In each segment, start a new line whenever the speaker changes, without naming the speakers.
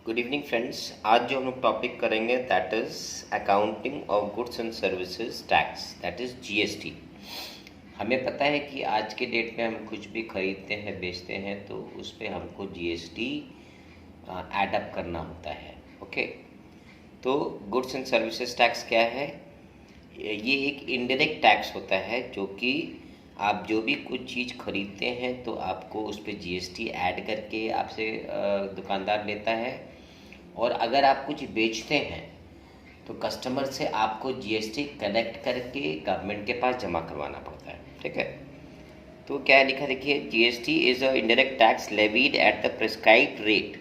Good evening friends. आज जो हम लोग टॉपिक करेंगे that is accounting of goods and services tax, that is GST. हमें पता है कि आज के डेट में हम कुछ भी खरीदते हैं बेचते हैं तो उस पर हमको जीएसटी एडअप करना होता है। ओके, तो गुड्स एंड सर्विसेज टैक्स क्या है? ये एक इनडायरेक्ट टैक्स होता है जो कि आप जो भी कुछ चीज़ खरीदते हैं तो आपको उस पर जीएसटी ऐड करके आपसे दुकानदार लेता है, और अगर आप कुछ बेचते हैं तो कस्टमर से आपको जीएसटी कलेक्ट करके गवर्नमेंट के पास जमा करवाना पड़ता है। ठीक है, तो क्या लिखा देखिए, GST is a indirect tax levied at the prescribed rate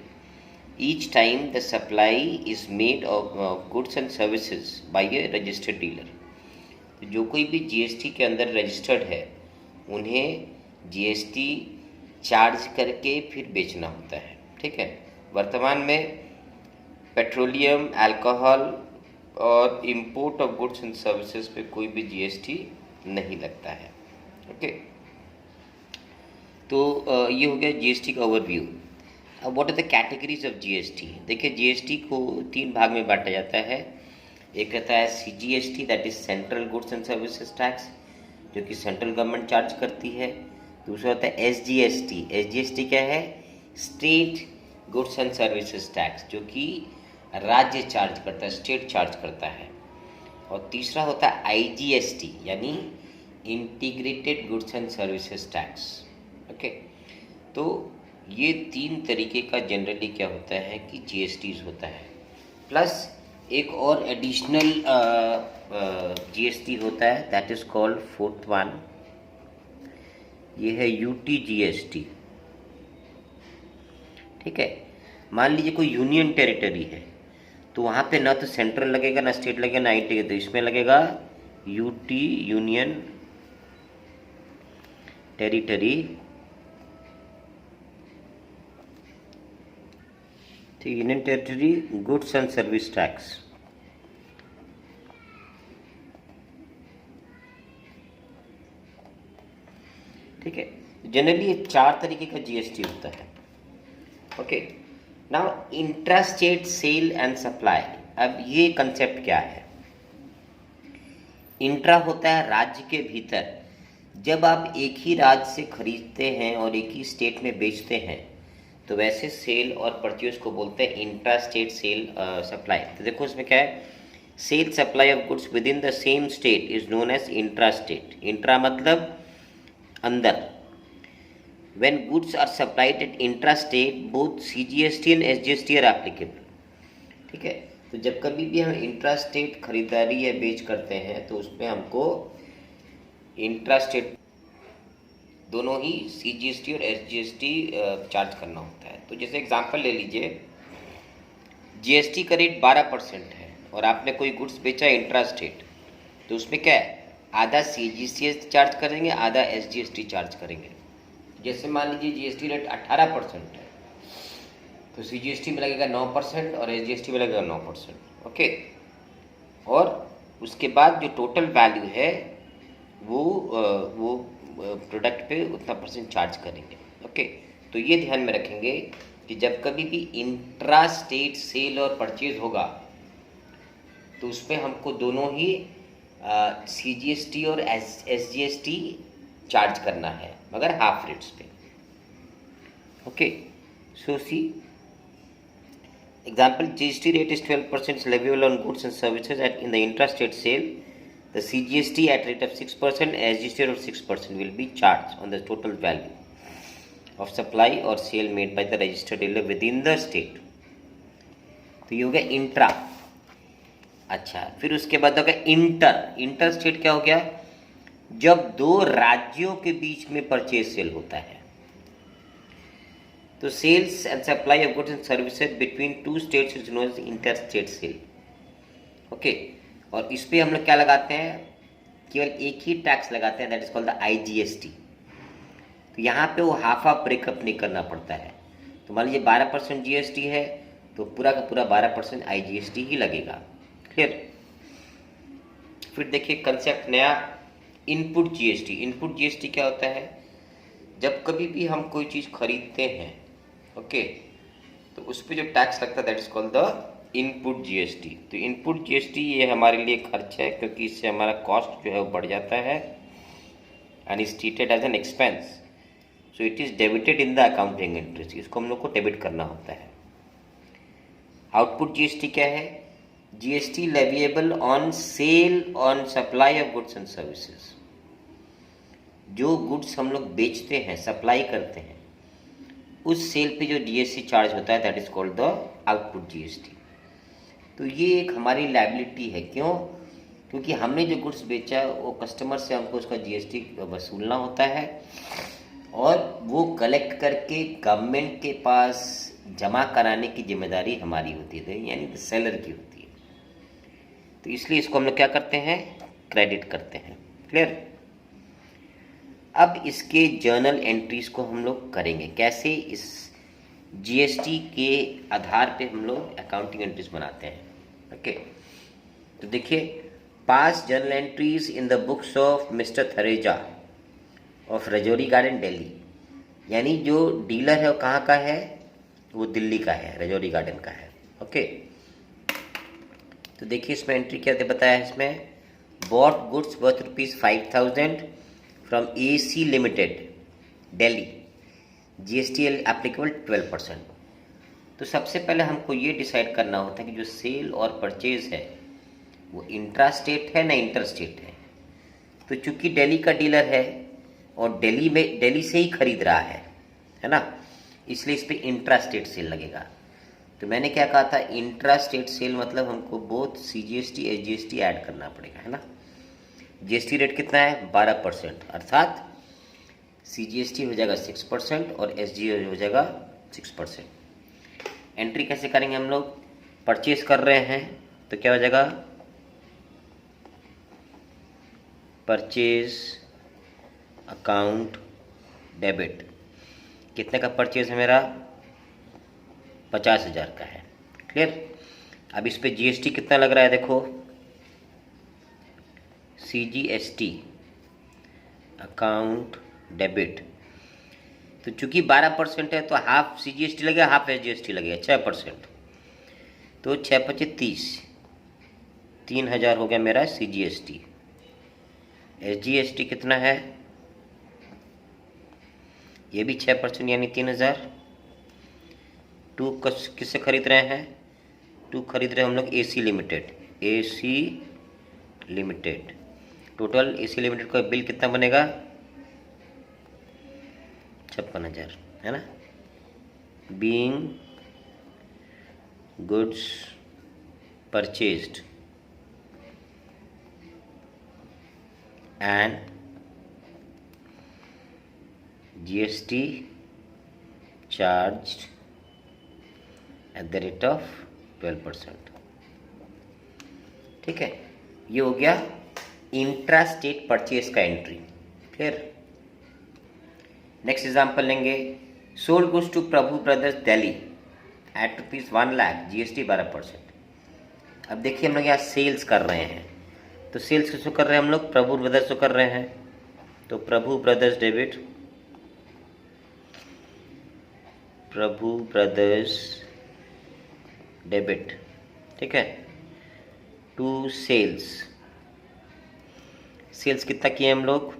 each time the supply is made of goods and services by a registered dealer. जो कोई भी जीएसटी के अंदर रजिस्टर्ड है उन्हें जीएसटी चार्ज करके फिर बेचना होता है। ठीक है, वर्तमान में पेट्रोलियम, अल्कोहल और import of goods and services पे कोई भी जीएसटी नहीं लगता है। ओके, तो ये हो गया जीएसटी का ओवरव्यू। अब what are the categories of GST? देखिए, जीएसटी को 3 भाग में बांटा जाता है। एक रहता है CGST, that is central goods and services tax, जो कि सेंट्रल गवर्नमेंट चार्ज करती है। दूसरा होता है एसजीएसटी। एसजीएसटी क्या है? State goods and services tax, जो कि राज्य चार्ज करता है, स्टेट चार्ज करता है। और तीसरा होता है आईजीएसटी, यानी integrated goods and services tax. Okay, तो ये 3 तरीके का जनरली क्या होता है कि जीएसटीज होता है। प्लस एक और एडिशनल जीएसटी होता है, that is called fourth one, ये है यूटीजीएसटी। ठीक है, मान लीजिए कोई यूनियन टेरिटरी है तो वहाँ पे ना तो सेंट्रल लगेगा ना स्टेट लगेगा ना आईटी, तो इसमें लगेगा यूटी, यूनियन टेरिटरी। ठीक, union territory goods and service tax. ठीक है, जनरली ये 4 तरीके का जीएसटी होता है। Okay, now intrastate sale and supply. अब ये कंसेप्ट क्या है? इंट्रा होता है राज्य के भीतर। जब आप एक ही राज्य से खरीदते हैं और एक ही स्टेट में बेचते हैं तो वैसे सेल और परचेज को बोलते हैं इंट्रा स्टेट सेल सप्लाई। तो देखो इसमें क्या है, sale supply of goods within the same state is known as intra state. Intra मतलब अंदर। When goods are supplied at intra-state, both CGST and SGST are applicable. ठीक है, तो जब कभी भी हम इंट्रा-स्टेट खरीदारी या बेच करते हैं तो उसमें हमको इंट्रा-स्टेट दोनों ही CGST और SGST चार्ज करना होता है। तो जैसे एग्जांपल ले लीजिए, जीएसटी का रेट 12% है और आपने कोई गुड्स बेचा इंट्रा-स्टेट, तो उसमें क्या है, आधा CGST चार्ज करेंगे, आधा SGST चार्ज करेंगे। जैसे मान लीजिए जीएसटी रेट 18% है तो सीजीएसटी में लगेगा 9% और एसजीएसटी में लगेगा 9%। ओके, और उसके बाद जो टोटल वैल्यू है वो प्रोडक्ट पे उतना % चार्ज करेंगे। ओके, तो ये ध्यान में रखेंगे कि जब कभी भी इंट्रा स्टेट सेल और परचेज होगा तो उसमें हमको दोनों ही सीजीएसटी और एसजीएसटी चार्ज करना है, मगर हाफ रेट्स पे। Okay, so see example, GST rate is 12% leviable on goods and services at in the intra state sale. The CGST at rate of 6%, SGST rate of 6% will be charge on the total value of supply और sale made by the registered dealer with in the state. तो ये हो गया intra. अच्छा, फिर उसके बाद हो गया इंटर। इंटर स्टेट क्या हो गया? जब 2 राज्यों के बीच में परचेज सेल होता है। तो sales and supply of goods and services between 2 states is known as inter state sale. Okay, और इस पे हम लोग क्या लगाते हैं? केवल एक ही टैक्स लगाते हैं, that is called the IGST. तो यहाँ पे वो हाफ ऑफ ब्रेकअप नहीं करना पड़ता है। तो मान लीजिए 12% जीएसटी है तो पूरा का पूरा 12% आईजीएसटी ही लगेगा। क्लियर? फिर देखिए कंसेप्ट नया, इनपुट जीएसटी। इनपुट जीएसटी क्या होता है? जब कभी भी हम कोई चीज़ खरीदते हैं, ओके, तो उस पर जो टैक्स लगता है that is called the input GST. तो इनपुट जीएसटी ये हमारे लिए खर्च है, क्योंकि इससे हमारा कॉस्ट जो है वो बढ़ जाता है and is treated as an expense, so it is debited in the accounting entries. इसको हम लोग को डेबिट करना होता है। आउटपुट जीएसटी क्या है? GST leviable on sale on supply of goods and services. जो गुड्स हम लोग बेचते हैं, सप्लाई करते हैं, उस सेल पे जो जीएसटी चार्ज होता है that is called the output GST. तो ये एक हमारी लायबिलिटी है। क्यों? क्योंकि हमने जो गुड्स बेचा वो कस्टमर से हमको उसका जीएसटी वसूलना होता है और वो कलेक्ट करके गवर्नमेंट के पास जमा कराने की जिम्मेदारी हमारी होती है, यानी सेलर की होती है। तो इसलिए इसको हम लोग क्या करते हैं? क्रेडिट करते हैं। क्लियर? अब इसके जर्नल एंट्रीज को हम लोग करेंगे कैसे? इस जीएसटी के आधार पे हम लोग अकाउंटिंग एंट्रीज बनाते हैं। ओके, तो देखिए, पास journal entries in the books of mister Thareja of Rajouri garden Delhi. यानी जो डीलर है वो कहाँ का है? वो दिल्ली का है, रजौरी गार्डन का है। ओके, तो देखिए इसमें एंट्री क्या बताया है इसमें, bought goods worth ₹5,000 from AC limited Delhi, GST applicable 12%। तो सबसे पहले हमको ये डिसाइड करना होता है कि जो सेल और परचेज है वो इंट्रा स्टेट है ना इंटर स्टेट है। तो चूंकि दिल्ली का डीलर है और दिल्ली से ही खरीद रहा है ना, इसलिए इस पर इंट्रा स्टेट सेल लगेगा। तो मैंने क्या कहा था, इंट्रा स्टेट सेल मतलब हमको बोथ CGST SGST ऐड करना पड़ेगा, है ना। जीएसटी रेट कितना है? 12%, अर्थात CGST हो जाएगा 6% और SG हो जाएगा 6%। एंट्री कैसे करेंगे हम लोग? परचेज कर रहे हैं तो क्या हो जाएगा, परचेज अकाउंट डेबिट। कितने का परचेज है मेरा? 50,000 का है। क्लियर? अब इस पे जीएसटी कितना लग रहा है देखो, CGST अकाउंट डेबिट। तो चूंकि 12% है तो हाफ CGST लगेगा, हाफ SGST लगेगा, 6%। तो 6×5 30, 3,000 हो गया मेरा CGST। SGST कितना है? ये भी 6% यानी 3,000। टू किससे खरीद रहे हैं? टू खरीद रहे हैं हम लोग AC limited. Total AC limited का बिल कितना बनेगा? 56,000, है ना। Being goods purchased and GST charged at the rate of 12%। ठीक है, ये हो गया इंट्रा स्टेट परचेज का एंट्री। क्लियर? नेक्स्ट एग्जांपल लेंगे, sold goods to Prabhu brothers Delhi at ₹1 lakh, GST 12%। अब देखिए हम लोग यहाँ सेल्स कर रहे हैं, तो सेल्स किसको कर रहे हैं हम लोग? प्रभु ब्रदर्स को कर रहे हैं। तो प्रभु ब्रदर्स डेबिट, प्रभु ब्रदर्स डेबिट, ठीक है, टू सेल्स। सेल्स कितना किए हम लोग?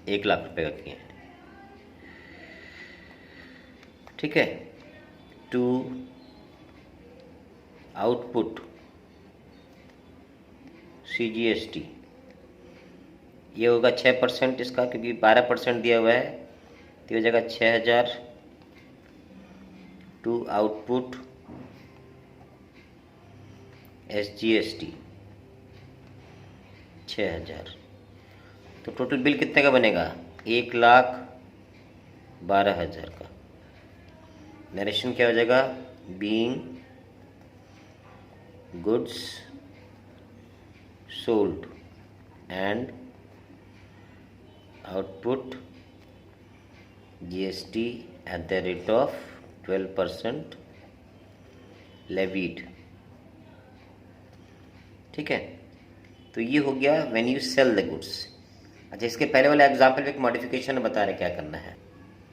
1 लाख रुपए का किए हैं। ठीक है, टू आउटपुट CGST, ये होगा 6% इसका, क्योंकि 12% दिया हुआ है, तो हो जाएगा 6,000। To output SGST 6,000। तो टोटल बिल कितने का बनेगा? 1,12,000 का। नरेशन क्या हो जाएगा? Being goods sold and output GST at the rate of 12% levied. ठीक है, तो ये हो गया when you sell the goods. अच्छा, इसके पहले वाले एग्जाम्पल में एक मॉडिफिकेशन बता रहे क्या करना है।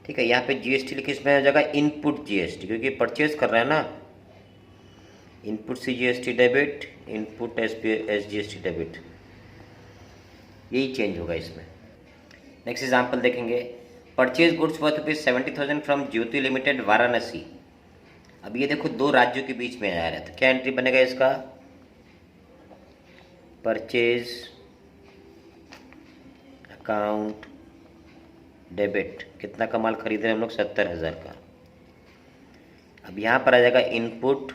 ठीक है, यहाँ पे जीएसटी लिखे, इसमें आ जाएगा इनपुट जीएसटी, क्योंकि परचेज कर रहे हैं ना। Input C GST debit, input S GST debit, यही चेंज होगा इसमें। नेक्स्ट एग्जाम्पल देखेंगे, purchase goods worth ₹70,000 from Jyoti limited Varanasi. अब ये देखो दो राज्यों के बीच में आ रहा है, तो क्या एंट्री बनेगा इसका? परचेज अकाउंट डेबिट, कितना का माल खरीद रहे हैं हम लोग? 70,000 का। अब यहाँ पर आ जाएगा इनपुट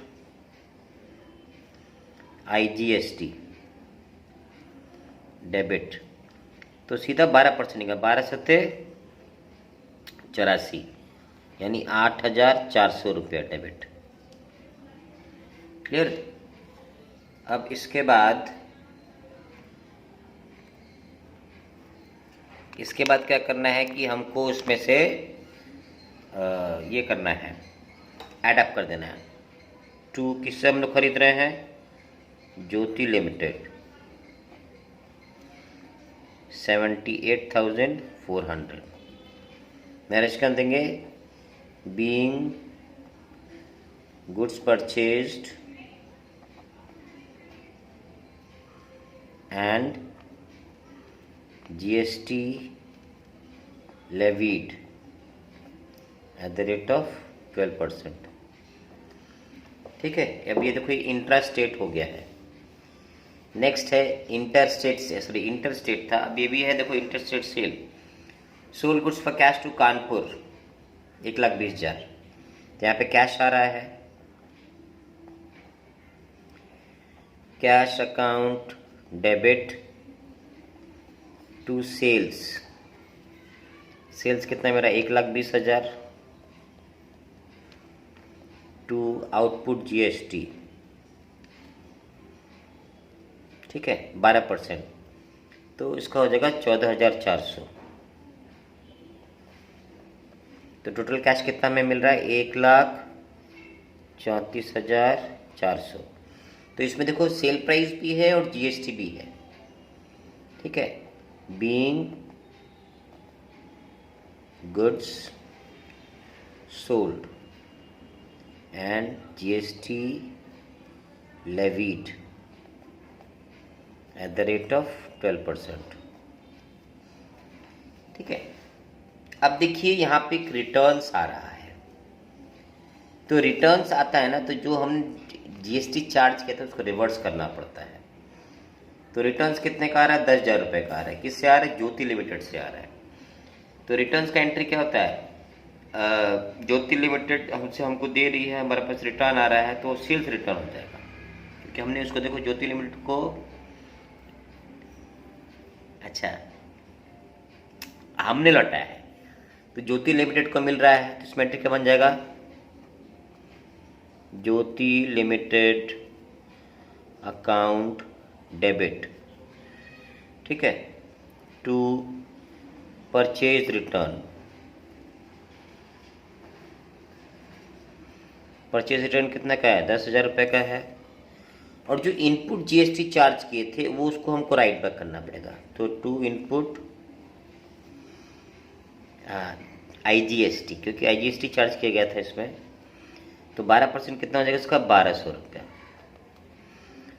आईजीएसटी डेबिट, तो सीधा 12% निकला, 12/7 = 84, यानी 8,400 रुपया डेबिट। क्लियर? अब इसके बाद क्या करना है कि हमको उसमें से ये करना है, ऐड अप कर देना है। टू किससे हम लोग खरीद रहे हैं? ज्योति लिमिटेड, 78,400। मैरिज कर देंगे, being goods purchased and GST levied at the rate of 12%। ठीक है, अब ये देखो इंट्रा स्टेट हो गया है। नेक्स्ट है इंटर स्टेट, इंटर स्टेट था, अब ये भी है। देखो inter state sale, sold goods for cash to Kanpur 1,20,000, तो यहाँ पे कैश आ रहा है। Cash account debit to sales, sales कितना मेरा? 1,20,000 टू आउटपुट जीएसटी, ठीक है, 12%, तो इसका हो जाएगा 14,400। तो टोटल कैश कितना में मिल रहा है? 1,34,400। तो इसमें देखो सेल प्राइस भी है और जीएसटी भी है, ठीक है। Being goods sold and GST levied at the rate of 12%, ठीक है। अब देखिए यहाँ पे एक रिटर्न्स आ रहा है, तो रिटर्न्स आता है ना, तो जो हम जीएसटी चार्ज किया था उसको रिवर्स करना पड़ता है। तो रिटर्न्स कितने का आ रहा है? 10,000 रुपये का आ रहा है। किससे आ रहा है? ज्योति लिमिटेड से आ रहा है। तो रिटर्न्स का एंट्री क्या होता है? ज्योति लिमिटेड हमको दे रही है, हमारे पास रिटर्न आ रहा है, तो सेल्स रिटर्न हो जाएगा, क्योंकि हमने उसको देखो ज्योति लिमिटेड को, अच्छा, हमने लौटाया है, तो ज्योति लिमिटेड को मिल रहा है, तो इसमें एंट्री क्या बन जाएगा? ज्योति लिमिटेड अकाउंट डेबिट, ठीक है, to purchase return. Purchase return कितना का है? 10,000 रुपये का है। और जो इनपुट जीएसटी चार्ज किए थे वो उसको हमको राइट बैक करना पड़ेगा। तो टू इनपुट आईजीएसटी, क्योंकि आईजीएसटी चार्ज किया गया था इसमें, तो 12% कितना हो जाएगा इसका? 1,200 रुपया।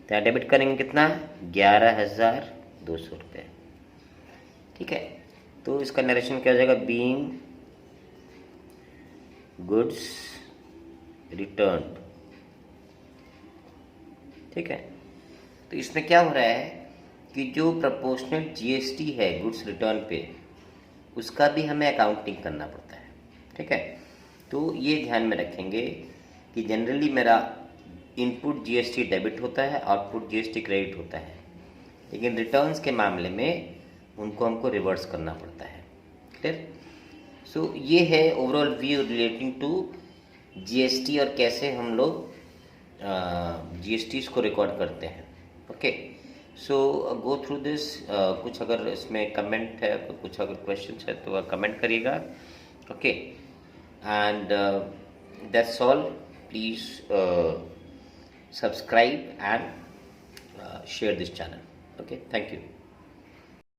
तो यहाँ डेबिट करेंगे कितना? 11,200 रुपये, ठीक है। तो इसका नरेशन क्या हो जाएगा? बीइंग गुड्स रिटर्न, ठीक है। तो इसमें क्या हो रहा है कि जो प्रोपोर्शनल जीएसटी है गुड्स रिटर्न पे, उसका भी हमें अकाउंटिंग करना पड़ता है, ठीक है। तो ये ध्यान में रखेंगे कि जनरली मेरा इनपुट जीएसटी डेबिट होता है, आउटपुट जीएसटी क्रेडिट होता है, लेकिन रिटर्न्स के मामले में उनको हमको रिवर्स करना पड़ता है। क्लियर? सो ये है overall view relating to GST और कैसे हम लोग जीएसटी को रिकॉर्ड करते हैं। Okay, so go through this. कुछ अगर इसमें कमेंट है, कुछ अगर क्वेश्चन है तो कमेंट करिएगा। Okay, and that's all. Please subscribe and share this channel. Okay, thank you.